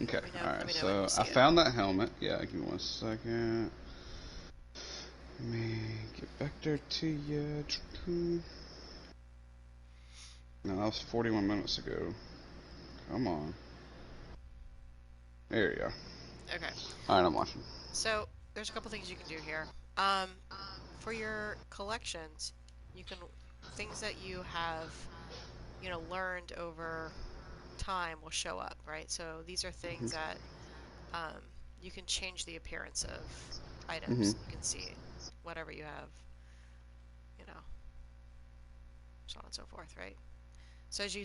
Okay, Let alright, me know when you so see I it. found that helmet. Yeah, give me 1 second. Let me get back there to you. No, that was 41 minutes ago. Come on. There you go. Okay. Alright, I'm watching. So there's a couple things you can do here. Um, for your collections, you can things that you have, learned over time will show up, right? So these are things Hmm. that um, you can change the appearance of Hmm. items. You can see whatever you have, you know, so on and so forth, right? So as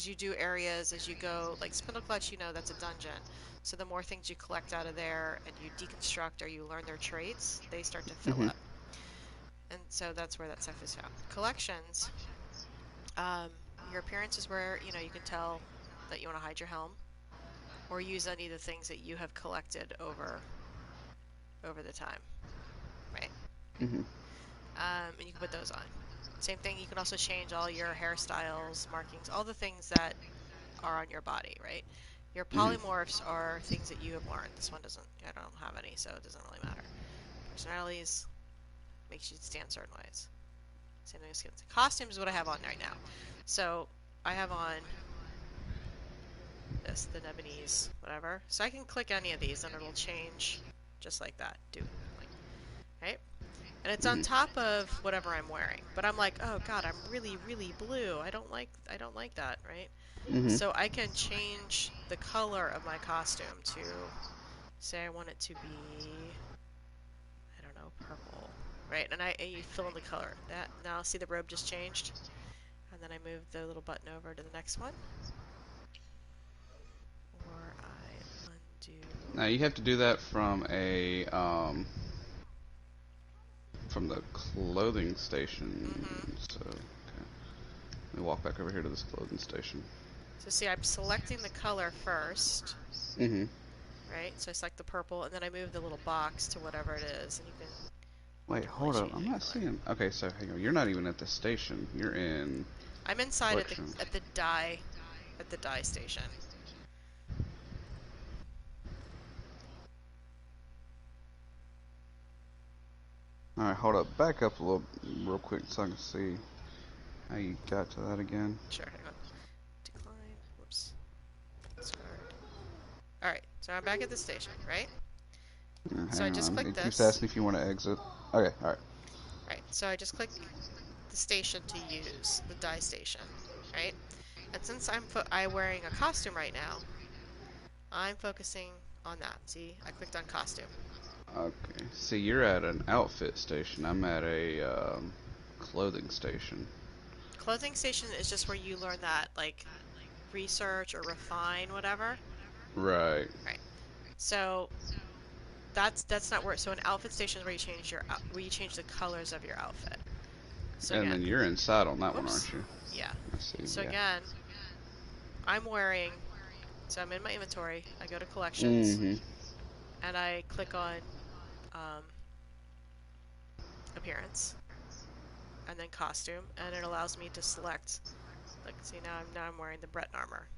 you do areas, as you go, like Spindle Clutch, that's a dungeon. So the more things you collect out of there and you deconstruct or you learn their traits, they start to fill Hmm. up. And so that's where that stuff is found. Collections, um, your appearance is where, you can tell that you want to hide your helm or use any of the things that you have collected over the time, right? Hmm. And you can put those on. Same thing, you can also change all your hairstyles, markings, all the things that are on your body, right? Your Hmm. polymorphs are things that you have learned. This one doesn't, I don't have any, so it doesn't really matter. Personalities makes you stand certain ways. Same thing with skins. Costumes is what I have on right now. So I have on this, the Nebonese, whatever. So I can click any of these and it'll change just like that. Do like, right? And it's on Hmm. top of whatever I'm wearing. But I'm like, oh God, I'm really, really blue. I don't like that, right? Hmm. So I can change the color of my costume to say I want it to be, I don't know, purple, right? And you fill in the color. That now see the robe just changed, and then I move the little button over to the next one, or I undo. Now you have to do that from the clothing station. Mm-hmm. So, okay. Let me walk back over here to this clothing station. So see, I'm selecting the color first, Hmm. right? So I select the purple, and then I move the little box to whatever it is, and you Wait, can really hold up. change I'm the not color. seeing. Okay, so hang on. You're not even at the station. You're in I'm inside at the collection. at the dye at the dye station. All right, hold up. Back up a little, real quick, so I can see how you got to that again. Sure, hang on. Decline. Whoops. Discard. All right, so I'm back at the station, right? So I Hang just on. click It keeps this. asking if you want to exit. Okay, all right. Right, so I just click the station to use the dye station, right? And since I'm wearing a costume right now, I'm focusing on that. See, I clicked on costume. Okay. See, you're at an outfit station. I'm at a clothing station. Clothing station is just where you learn that, like, research or refine whatever. Right. Right. So that's not where. So an outfit station is where you change the colors of your outfit. So And again, then you're inside on that one, whoops. aren't you? Yeah. I see. So Yeah. again, I'm wearing. So I'm in my inventory. I go to collections Mm-hmm. and I click on um, appearance and then costume, and it allows me to select. Like, see now I'm wearing the Breton armor,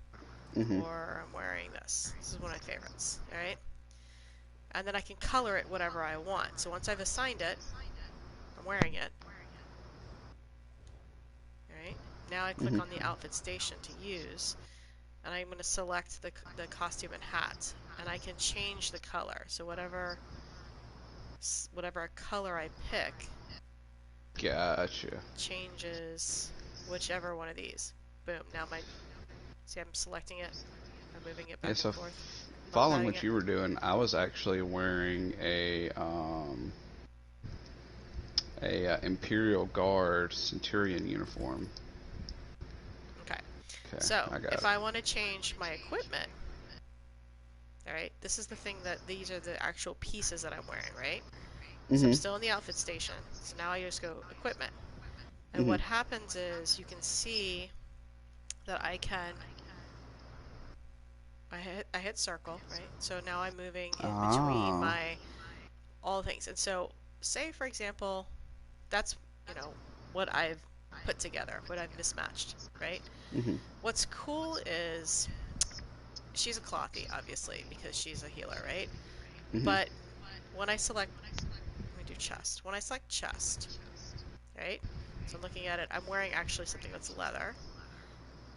Mm-hmm. or I'm wearing this. This is one of my favorites. All right, and then I can color it whatever I want. So once I've assigned it, I'm wearing it. All right. Now I click Mm-hmm. on the outfit station to use, and I'm going to select the costume and hat, and I can change the color. So whatever color I pick Gotcha. changes whichever one of these. Boom. Now see, I'm selecting it. I'm moving it Yeah, back and so forth. following Numpatting what it. you were doing, I was actually wearing a Imperial Guard Centurion uniform. Okay. Okay, So I got if it. I want to change my equipment, all right, this is the thing that these are the actual pieces that I'm wearing, right? So I'm Mm-hmm. still in the outfit station. So now I just go equipment. And Mm-hmm. what happens is you can see that I hit circle, right? So now I'm moving in between Ah. my all things. And so say for example, that's, you know, what I've put together, what I've mismatched, right? Mm-hmm. What's cool is she's a clothy, obviously, because she's a healer, right? Mhm. But when I select, let me do chest. When I select chest, right? So I'm looking at it. I'm wearing actually something that's leather,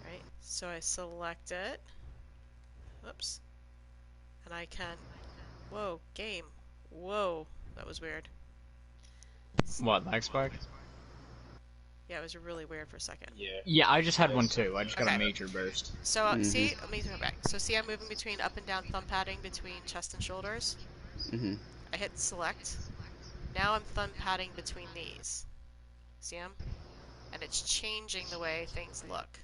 right? So I select it. Oops. And I can. Whoa, game. Whoa, that was weird. What, lag spike? Yeah, it was really weird for a second. Yeah, I just had one too. I just got a Okay. major burst. So Mhm. see, let me go back. So see, I'm moving between up and down thumb padding between chest and shoulders. Mhm. I hit select. Now I'm thumb padding between these. See them? And it's changing the way things look.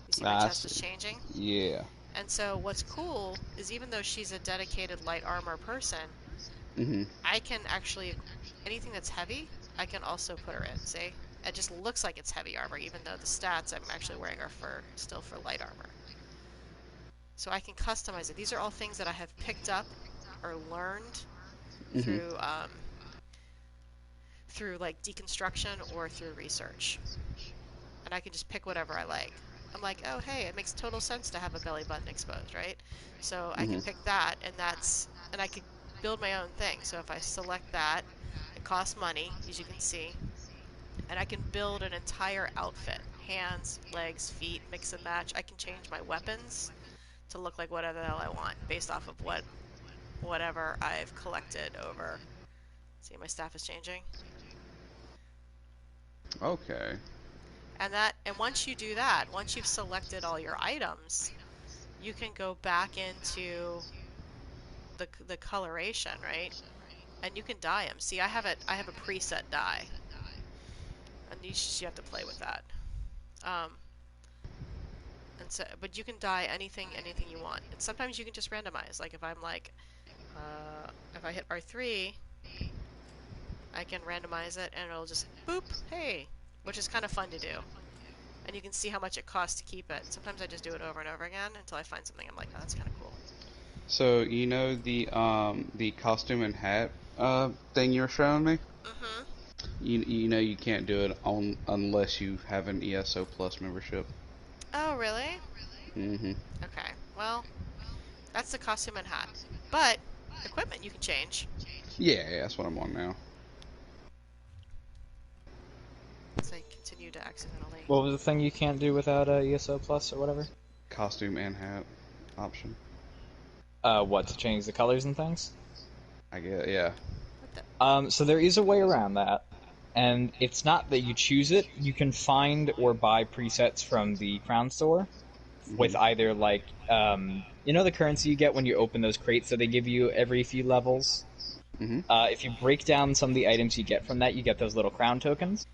You see my I chest see. is changing? Yeah. And so what's cool is even though she's a dedicated light armor person, Mhm. I can actually, anything that's heavy, I can also put her in, see? It just looks like it's heavy armor, even though the stats I'm actually wearing are still for light armor. So I can customize it. These are all things that I have picked up or learned Mhm. through through like deconstruction or through research. And I can just pick whatever I like. I'm like, oh hey, it makes total sense to have a belly button exposed, right? So I can Mhm. pick that, and I could build my own thing. So if I select that, it costs money, as you can see, and I can build an entire outfit: hands, legs, feet, mix and match. I can change my weapons to look like whatever the hell I want based off of whatever I've collected over. See, my staff is changing. Okay. And once you do that, once you've selected all your items, you can go back into the coloration, right? And you can dye them. See, I have a preset dye, and you have to play with that. Um, and so, but you can dye anything you want. And sometimes you can just randomize. Like if I'm like, if I hit R3, I can randomize it, and it'll just boop, hey, which is kind of fun to do. And you can see how much it costs to keep it. Sometimes I just do it over and over again until I find something I'm like, oh, that's kind of cool. So you know the costume and hat thing you were showing me? Mm-hmm. You know you can't do it on unless you have an ESO Plus membership. Oh, really? Mhm. Okay. Well, that's the costume and hat. But equipment you can change. Yeah, yeah, that's what I'm on now. So I continue to accidentally. What was the thing you can't do without ESO Plus or whatever? Costume and hat option. What, to change the colors and things? I get yeah. What the? So there is a way around that, and it's not that you choose it. You can find or buy presets from the Crown Store with Mhm. either like you know the currency you get when you open those crates that they give you every few levels. Mhm. If you break down some of the items you get from that, you get those little crown tokens.